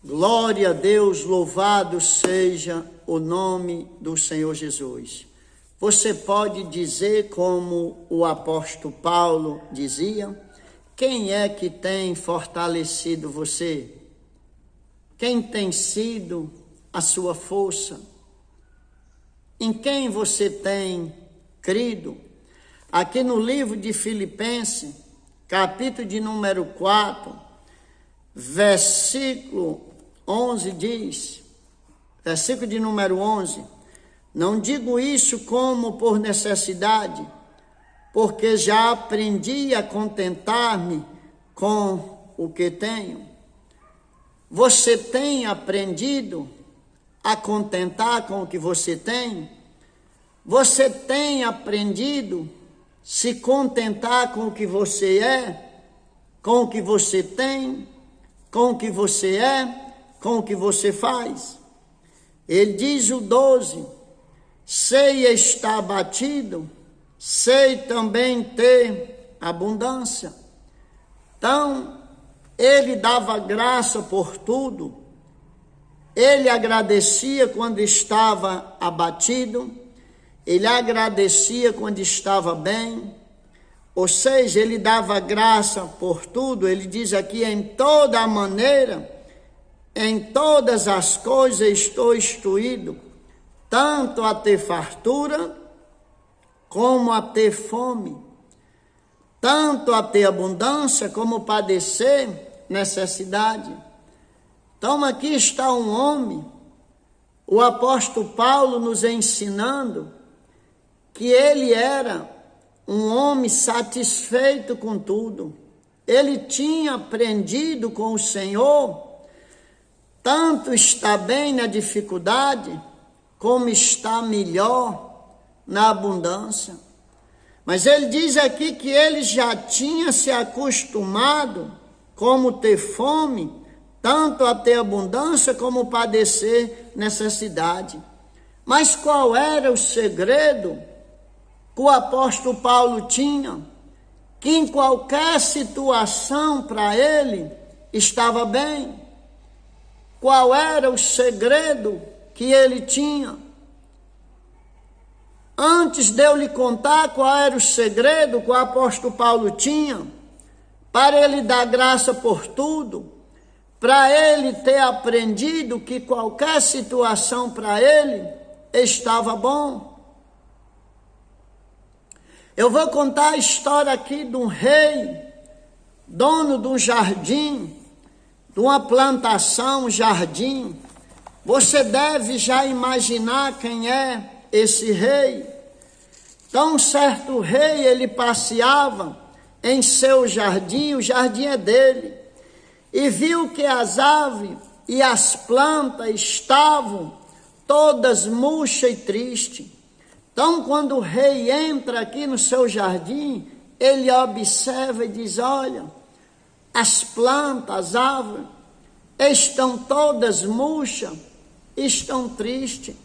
Glória a Deus, louvado seja o nome do Senhor Jesus. Você pode dizer como o apóstolo Paulo dizia? Quem é que tem fortalecido você? Quem tem sido a sua força? Em quem você tem crido? Aqui no livro de Filipenses, capítulo de número 4, versículo 11 diz, versículo de número 11, não digo isso como por necessidade, porque já aprendi a contentar-me com o que tenho. Você tem aprendido a contentar com o que você tem? Você tem aprendido a se contentar com o que você é, com o que você tem, com o que você é, com o que você faz? Ele diz o 12, sei estar abatido, sei também ter abundância. Então, ele dava graça por tudo, ele agradecia quando estava abatido, ele agradecia quando estava bem, ou seja, ele dava graça por tudo. Ele diz aqui, em toda a maneira, em todas as coisas estou instruído, tanto a ter fartura, como a ter fome, tanto a ter abundância, como padecer necessidade. Então aqui está um homem, o apóstolo Paulo nos ensinando que ele era um homem satisfeito com tudo. Ele tinha aprendido com o Senhor, tanto está bem na dificuldade, como está melhor na abundância. Mas ele diz aqui que ele já tinha se acostumado, como ter fome, tanto a ter abundância, como padecer necessidade. Mas qual era o segredo que o apóstolo Paulo tinha? Que em qualquer situação para ele estava bem. Qual era o segredo que ele tinha? Antes de eu lhe contar qual era o segredo que o apóstolo Paulo tinha, para ele dar graça por tudo, para ele ter aprendido que qualquer situação para ele estava bom. Eu vou contar a história aqui de um rei, dono de um jardim, de uma plantação, jardim. Você deve já imaginar quem é esse rei. Então, um certo rei, ele passeava em seu jardim, o jardim é dele, e viu que as aves e as plantas estavam todas murchas e tristes. Então, quando o rei entra aqui no seu jardim, ele observa e diz, olha, as plantas, as árvores, estão todas murchas, estão tristes.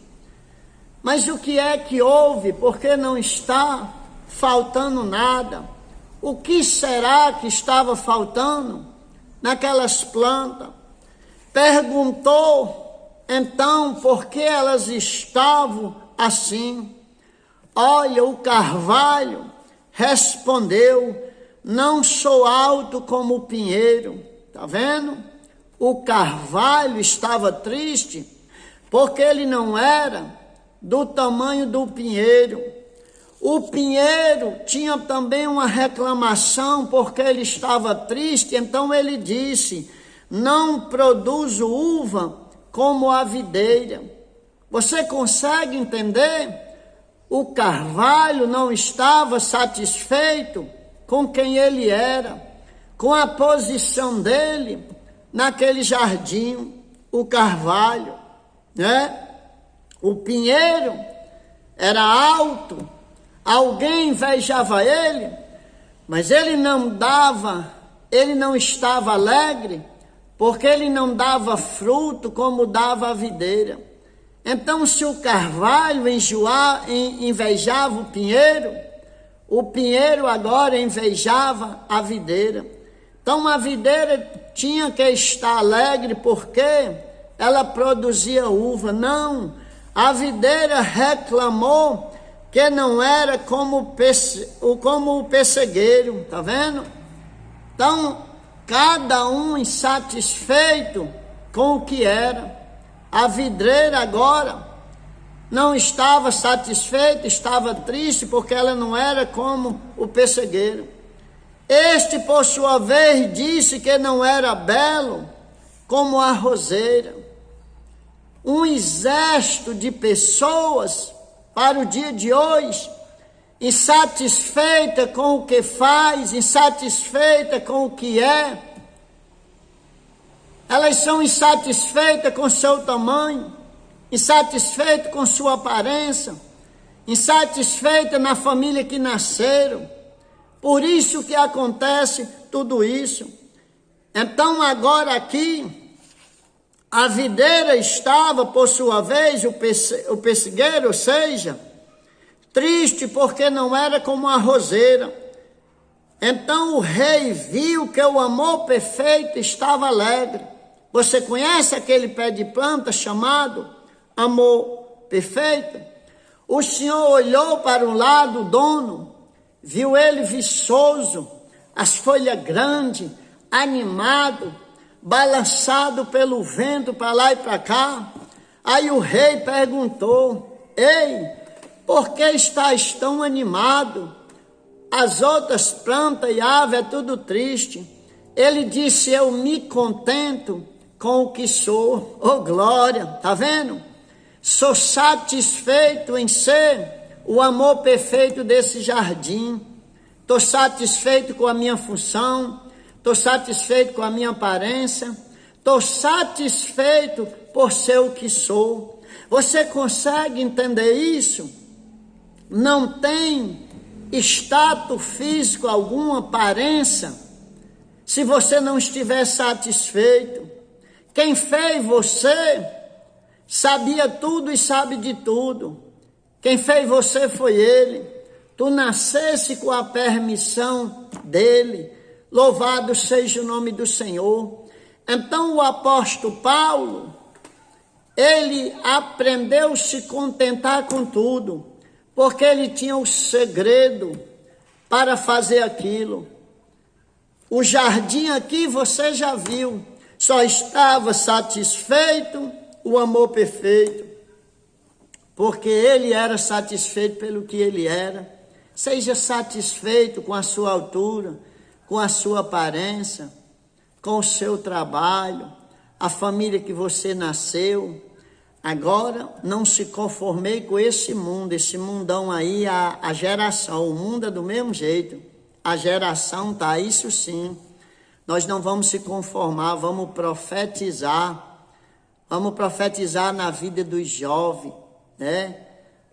Mas o que é que houve? Porque não está faltando nada. O que será que estava faltando naquelas plantas? Perguntou, então, por que elas estavam assim? Olha, o carvalho respondeu, não sou alto como o pinheiro. Está vendo? O carvalho estava triste porque ele não era do tamanho do pinheiro. O pinheiro tinha também uma reclamação porque ele estava triste, então ele disse, não produzo uva como a videira. Você consegue entender? O carvalho não estava satisfeito com quem ele era, com a posição dele naquele jardim, o carvalho, né? O pinheiro era alto, alguém invejava ele, mas ele não estava alegre, porque ele não dava fruto como dava a videira. Então, se o carvalho invejava o pinheiro agora invejava a videira. Então, a videira tinha que estar alegre porque ela produzia uva. Não, a videira reclamou que não era como o pessegueiro, tá vendo? Então, cada um insatisfeito com o que era. A videira agora não estava satisfeita, estava triste porque ela não era como o pessegueiro. Este, por sua vez, disse que não era belo como a roseira. Um exército de pessoas para o dia de hoje, insatisfeita com o que faz, insatisfeita com o que é. Elas são insatisfeitas com seu tamanho, insatisfeitas com sua aparência, insatisfeitas na família que nasceram. Por isso que acontece tudo isso. Então agora aqui, a videira estava, por sua vez, o pessegueiro, ou seja, triste porque não era como a roseira. Então o rei viu que o amor perfeito estava alegre. Você conhece aquele pé de planta chamado amor perfeito? O Senhor olhou para um lado, o dono, viu ele viçoso, as folhas grandes, animado, balançado pelo vento para lá e para cá. Aí o rei perguntou: ei, por que estás tão animado? As outras plantas e aves é tudo triste. Ele disse: eu me contento com o que sou. Oh glória, tá vendo? Sou satisfeito em ser o amor perfeito desse jardim. Estou satisfeito com a minha função. Estou satisfeito com a minha aparência. Estou satisfeito por ser o que sou. Você consegue entender isso? Não tem status físico algum, aparência, se você não estiver satisfeito. Quem fez você sabia tudo e sabe de tudo. Quem fez você foi Ele. Tu nascesse com a permissão dEle. Louvado seja o nome do Senhor. Então o apóstolo Paulo, ele aprendeu a se contentar com tudo, porque ele tinha o segredo para fazer aquilo. O jardim aqui você já viu, só estava satisfeito o amor perfeito, porque ele era satisfeito pelo que ele era. Seja satisfeito com a sua altura, com a sua aparência, com o seu trabalho, a família que você nasceu. Agora, não se conformei com esse mundo, esse mundão aí, a geração. O mundo é do mesmo jeito. A geração tá, isso sim. Nós não vamos se conformar, vamos profetizar. Vamos profetizar na vida dos jovens, né?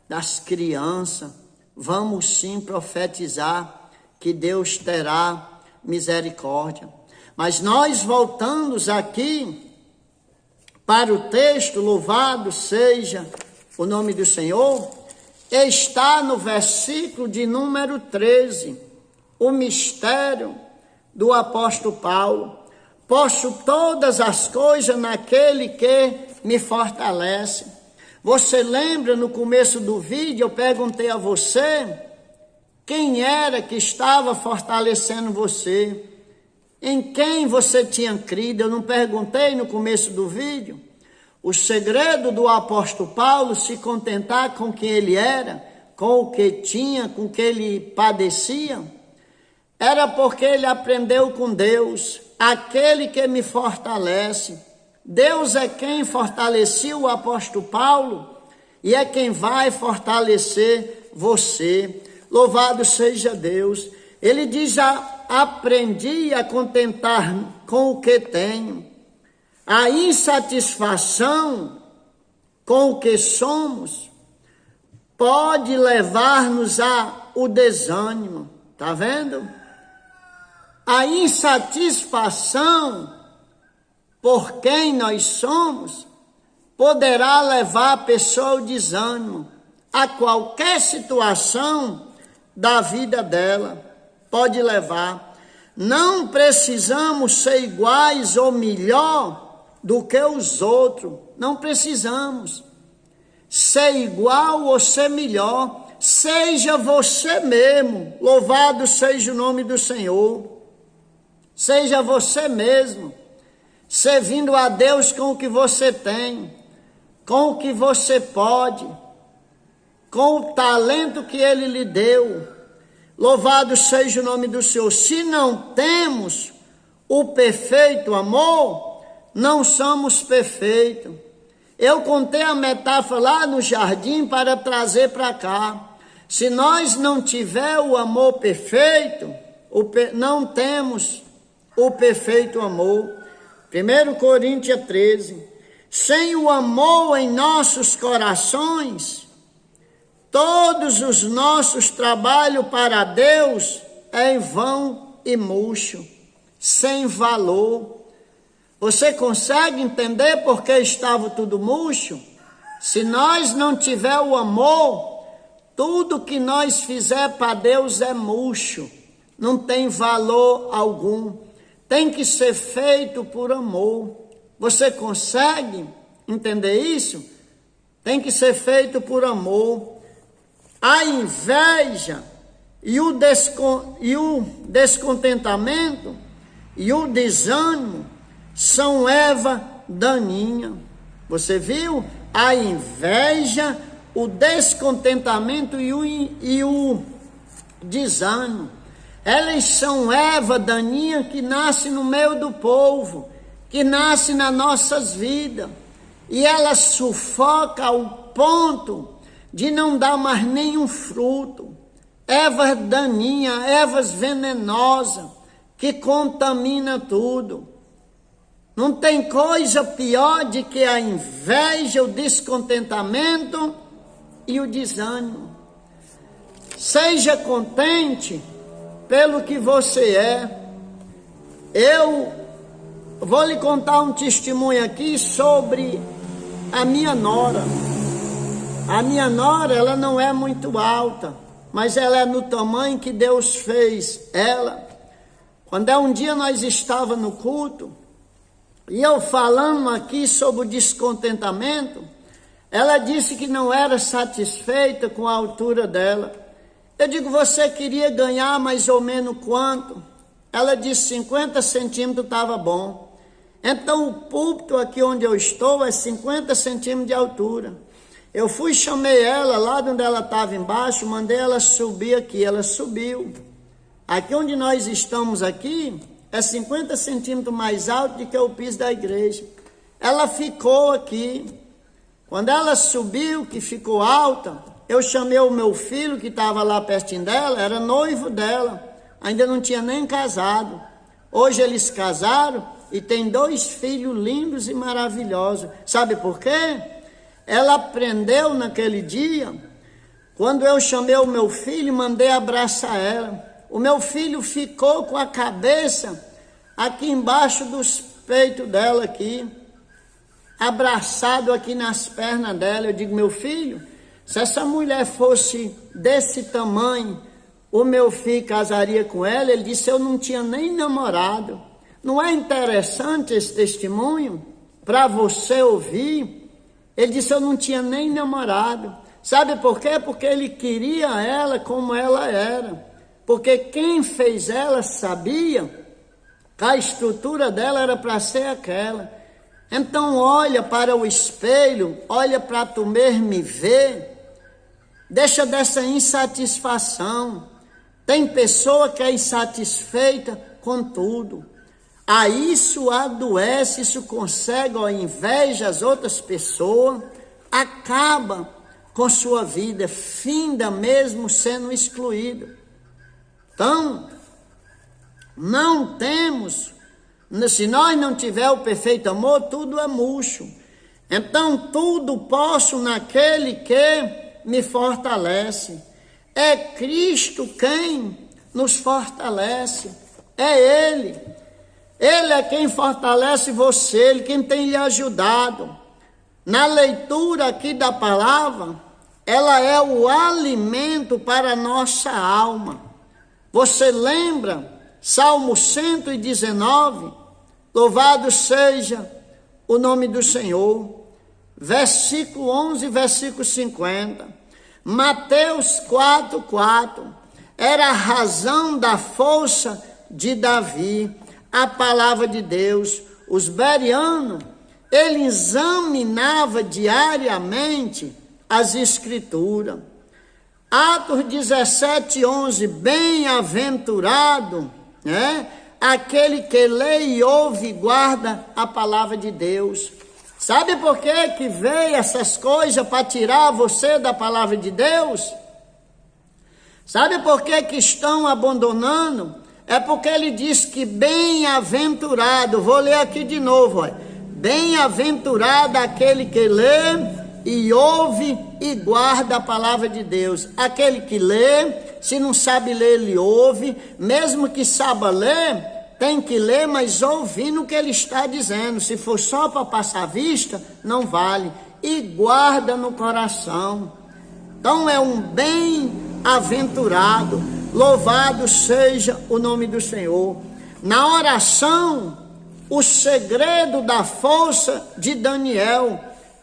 Das crianças. Vamos sim profetizar que Deus terá misericórdia. Mas nós voltamos aqui para o texto, louvado seja o nome do Senhor, está no versículo de número 13, o mistério do apóstolo Paulo. Posso todas as coisas naquele que me fortalece. Você lembra no começo do vídeo, eu perguntei a você, quem era que estava fortalecendo você? Em quem você tinha crido? Eu não perguntei no começo do vídeo. O segredo do apóstolo Paulo se contentar com quem ele era, com o que tinha, com o que ele padecia, era porque ele aprendeu com Deus, aquele que me fortalece. Deus é quem fortaleceu o apóstolo Paulo e é quem vai fortalecer você. Louvado seja Deus. Ele diz: aprendi a contentar com o que tenho. A insatisfação com o que somos pode levar-nos ao desânimo. Tá vendo? A insatisfação por quem nós somos poderá levar a pessoa ao desânimo, a qualquer situação da vida dela pode levar. Não precisamos ser iguais ou melhor do que os outros. Não precisamos ser igual ou ser melhor. Seja você mesmo. Louvado seja o nome do Senhor. Seja você mesmo, servindo a Deus com o que você tem, com o que você pode, com o talento que Ele lhe deu. Louvado seja o nome do Senhor. Se não temos o perfeito amor, não somos perfeitos. Eu contei a metáfora lá no jardim para trazer para cá. Se nós não tiver o amor perfeito, não temos o perfeito amor. 1 Coríntios 13. Sem o amor em nossos corações, todos os nossos trabalhos para Deus é em vão e murcho, sem valor. Você consegue entender por que estava tudo murcho? Se nós não tiver o amor, tudo que nós fizer para Deus é murcho, não tem valor algum. Tem que ser feito por amor. Você consegue entender isso? Tem que ser feito por amor. A inveja e o descontentamento e o desânimo são erva daninha. Você viu? A inveja, o descontentamento e o desânimo. Elas são erva daninha que nasce no meio do povo, que nasce nas nossas vidas. E ela sufoca ao ponto de não dar mais nenhum fruto. Ervas daninhas, ervas venenosas, que contamina tudo. Não tem coisa pior do que a inveja, o descontentamento e o desânimo. Seja contente pelo que você é. Eu vou lhe contar um testemunho aqui sobre a minha nora. A minha nora, ela não é muito alta, mas ela é no tamanho que Deus fez ela. Quando um dia nós estávamos no culto, e eu falando aqui sobre o descontentamento, ela disse que não era satisfeita com a altura dela. Eu digo, você queria ganhar mais ou menos quanto? Ela disse 50 centímetros estava bom. Então o púlpito aqui onde eu estou é 50 centímetros de altura. Eu fui, chamei ela lá de onde ela estava embaixo, mandei ela subir aqui, ela subiu. Aqui onde nós estamos aqui é 50 centímetros mais alto do que o piso da igreja. Ela ficou aqui. Quando ela subiu, que ficou alta, eu chamei o meu filho que estava lá pertinho dela, era noivo dela, ainda não tinha nem casado. Hoje eles casaram e tem 2 filhos lindos e maravilhosos. Sabe por quê? Ela aprendeu naquele dia, quando eu chamei o meu filho e mandei abraçar ela. O meu filho ficou com a cabeça aqui embaixo dos peitos dela aqui, abraçado aqui nas pernas dela. Eu digo, meu filho, se essa mulher fosse desse tamanho, o meu filho casaria com ela? Ele disse, eu não tinha nem namorado. Não é interessante esse testemunho para você ouvir? Ele disse, eu não tinha nem namorado. Sabe por quê? Porque ele queria ela como ela era. Porque quem fez ela sabia que a estrutura dela era para ser aquela. Então olha para o espelho, olha para tu mesmo e vê. Deixa dessa insatisfação. Tem pessoa que é insatisfeita com tudo. A isso adoece, isso consegue, ó, inveja as outras pessoas, acaba com sua vida, finda mesmo sendo excluído. Então, não temos, se nós não tiver o perfeito amor, tudo é murcho. Então, tudo posso naquele que me fortalece. É Cristo quem nos fortalece, é Ele. Ele é quem fortalece você, Ele quem tem lhe ajudado. Na leitura aqui da palavra, ela é o alimento para a nossa alma. Você lembra Salmo 119, louvado seja o nome do Senhor. Versículo 11, versículo 50. Mateus 4:4. Era a razão da força de Davi, a palavra de Deus. Os bereanos, ele examinava diariamente as escrituras. Atos 17:11. Bem-aventurado, né? Aquele que lê e ouve e guarda a palavra de Deus. Sabe por que veio essas coisas para tirar você da palavra de Deus? Sabe por que estão abandonando? É porque ele diz que bem-aventurado, vou ler aqui de novo, olha. Bem-aventurado aquele que lê e ouve e guarda a palavra de Deus. Aquele que lê, se não sabe ler, ele ouve, mesmo que saiba ler, tem que ler, mas ouvindo o que ele está dizendo. Se for só para passar vista, não vale. E guarda no coração. Então é um bem-aventurado. Louvado seja o nome do Senhor. Na oração, o segredo da força de Daniel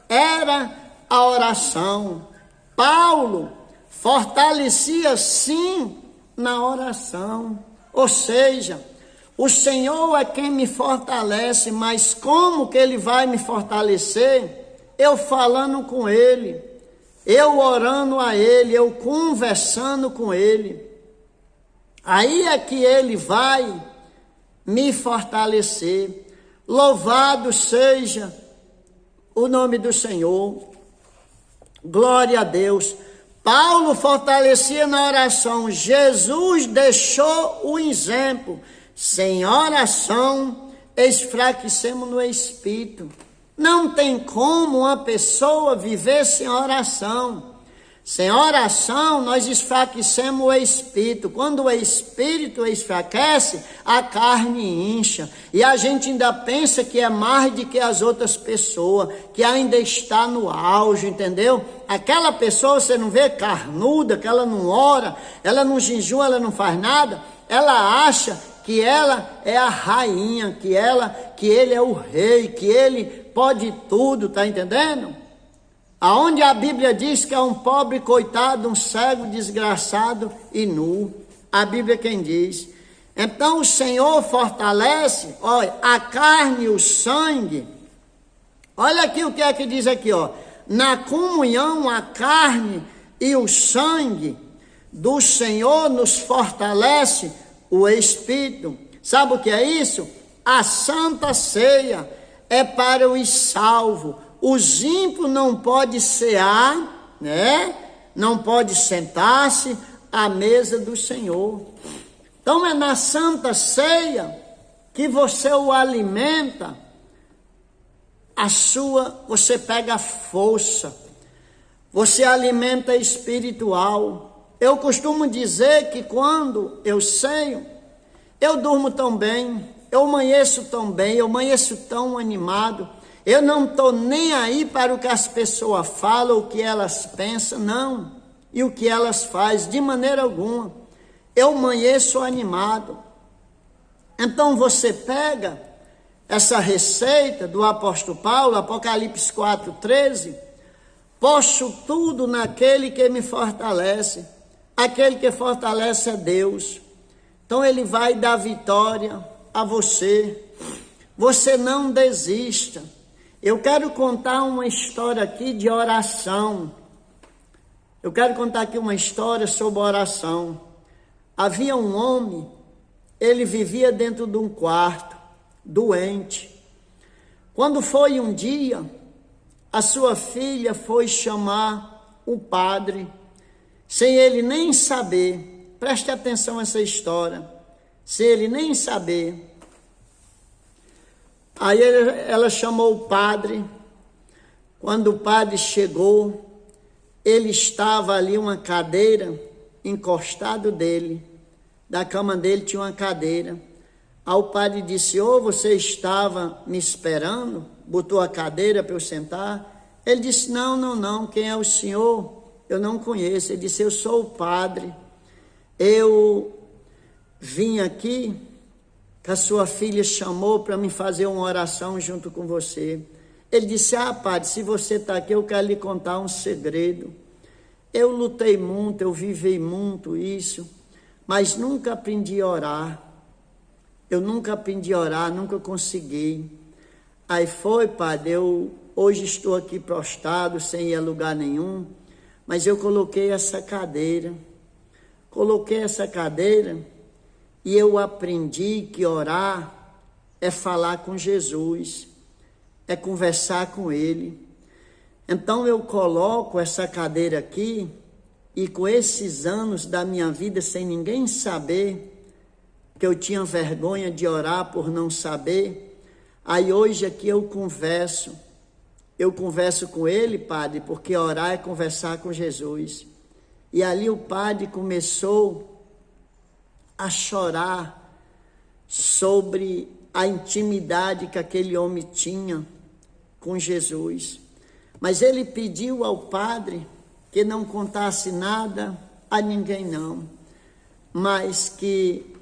era a oração. Paulo fortalecia sim na oração. Ou seja, o Senhor é quem me fortalece, mas como que Ele vai me fortalecer? Eu falando com Ele, eu orando a Ele, eu conversando com Ele. Aí é que Ele vai me fortalecer. Louvado seja o nome do Senhor. Glória a Deus. Paulo fortalecia na oração. Jesus deixou o exemplo. Sem oração, esfraquecemos no espírito. Não tem como uma pessoa viver sem oração. Sem oração, nós esfraquecemos o espírito. Quando o espírito enfraquece, a carne incha. E a gente ainda pensa que é mais do que as outras pessoas, que ainda está no auge, entendeu? Aquela pessoa, você não vê carnuda, que ela não ora, ela não jejua, ela não faz nada. Ela acha que ela é a rainha, que ele é o rei, que ele pode tudo, tá entendendo? Aonde a Bíblia diz que é um pobre coitado, um cego, desgraçado e nu. A Bíblia quem diz. Então o Senhor fortalece, olha, a carne e o sangue. Olha aqui o que é que diz aqui, ó. Na comunhão, a carne e o sangue do Senhor nos fortalece o Espírito. Sabe o que é isso? A Santa Ceia é para os salvos. Os ímpios não podem cear, né? Não pode sentar-se à mesa do Senhor. Então é na Santa Ceia que você o alimenta, você pega a força, você alimenta espiritual. Eu costumo dizer que quando eu ceio, eu durmo tão bem, eu amanheço tão bem, eu amanheço tão animado. Eu não estou nem aí para o que as pessoas falam, o que elas pensam, não. E o que elas fazem, de maneira alguma. Eu amanheço animado. Então você pega essa receita do apóstolo Paulo, Apocalipse 4:13. Posso tudo naquele que me fortalece. Aquele que fortalece é Deus. Então ele vai dar vitória a você. Você não desista. Eu quero contar uma história aqui de oração. Eu quero contar aqui uma história sobre oração. Havia um homem, ele vivia dentro de um quarto, doente. Quando foi um dia, a sua filha foi chamar o padre, sem ele nem saber. Preste atenção a essa história. Sem ele nem saber. Aí ela chamou o padre. Quando o padre chegou, ele estava ali uma cadeira, encostado dele. Da cama dele tinha uma cadeira. Aí o padre disse: "Ô, você estava me esperando? Botou a cadeira para eu sentar?" Ele disse: Não, quem é o senhor? Eu não conheço. Ele disse: "Eu sou o padre. Eu vim aqui que a sua filha chamou para me fazer uma oração junto com você. Ele disse, padre, se você está aqui, eu quero lhe contar um segredo. Eu lutei muito, eu vivi muito isso, mas nunca aprendi a orar. Eu nunca aprendi a orar, nunca consegui. Aí foi, padre, eu hoje estou aqui prostrado, sem ir a lugar nenhum, mas eu coloquei essa cadeira. E eu aprendi que orar é falar com Jesus, é conversar com Ele. Então eu coloco essa cadeira aqui e com esses anos da minha vida sem ninguém saber, que eu tinha vergonha de orar por não saber, aí hoje aqui eu converso com Ele, padre, porque orar é conversar com Jesus. E ali o padre começou a chorar sobre a intimidade que aquele homem tinha com Jesus. Mas ele pediu ao padre que não contasse nada a ninguém não, mas que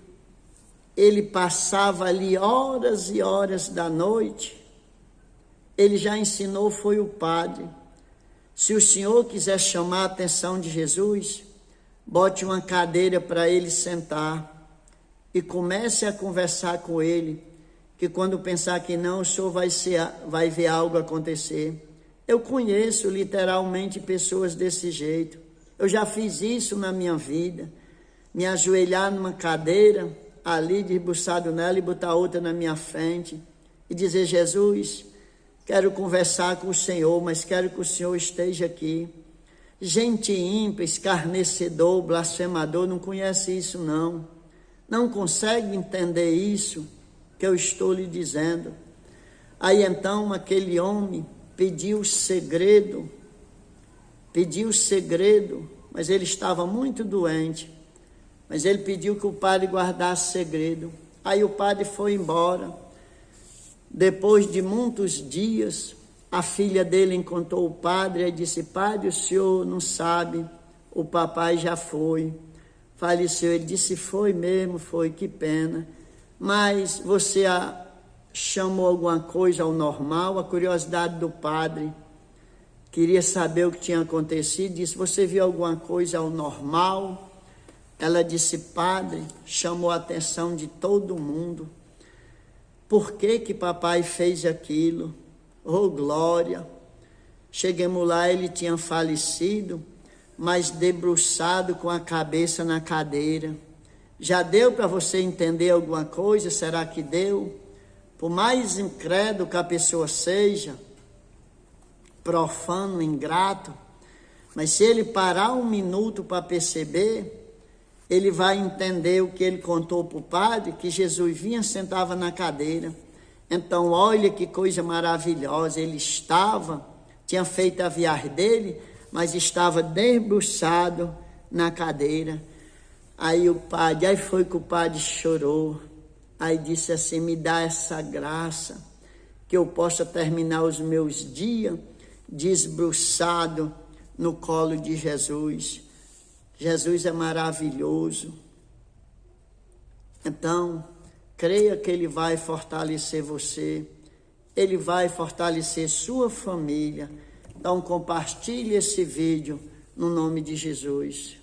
ele passava ali horas e horas da noite. Ele já ensinou, foi o padre. Se o senhor quiser chamar a atenção de Jesus, bote uma cadeira para ele sentar e comece a conversar com ele, que quando pensar que não, o senhor vai ver algo acontecer. Eu conheço literalmente pessoas desse jeito. Eu já fiz isso na minha vida, me ajoelhar numa cadeira, ali debruçado nela e botar outra na minha frente e dizer, Jesus, quero conversar com o Senhor, mas quero que o Senhor esteja aqui. Gente ímpia, escarnecedor, blasfemador, não conhece isso não. Não consegue entender isso que eu estou lhe dizendo. Aí então aquele homem pediu segredo, mas ele estava muito doente. Mas ele pediu que o padre guardasse segredo. Aí o padre foi embora. Depois de muitos dias, a filha dele encontrou o padre e disse, padre, o senhor não sabe, o papai já foi, faleceu. Ele disse, foi mesmo, foi, que pena. Mas você chamou alguma coisa ao normal? A curiosidade do padre queria saber o que tinha acontecido. Disse, você viu alguma coisa ao normal? Ela disse, padre, chamou a atenção de todo mundo. Por que papai fez aquilo? Oh, glória! Chegamos lá, ele tinha falecido, mas debruçado com a cabeça na cadeira. Já deu para você entender alguma coisa? Será que deu? Por mais incrédulo que a pessoa seja, profano, ingrato, mas se ele parar um minuto para perceber, ele vai entender o que ele contou para o padre, que Jesus vinha, sentava na cadeira. Então, olha que coisa maravilhosa, ele tinha feito a viagem dele, mas estava debruçado na cadeira. Aí foi que o padre chorou, aí disse assim, me dá essa graça, que eu possa terminar os meus dias desbruçado no colo de Jesus. Jesus é maravilhoso. Então, creia que Ele vai fortalecer você, Ele vai fortalecer sua família. Então, compartilhe esse vídeo no nome de Jesus.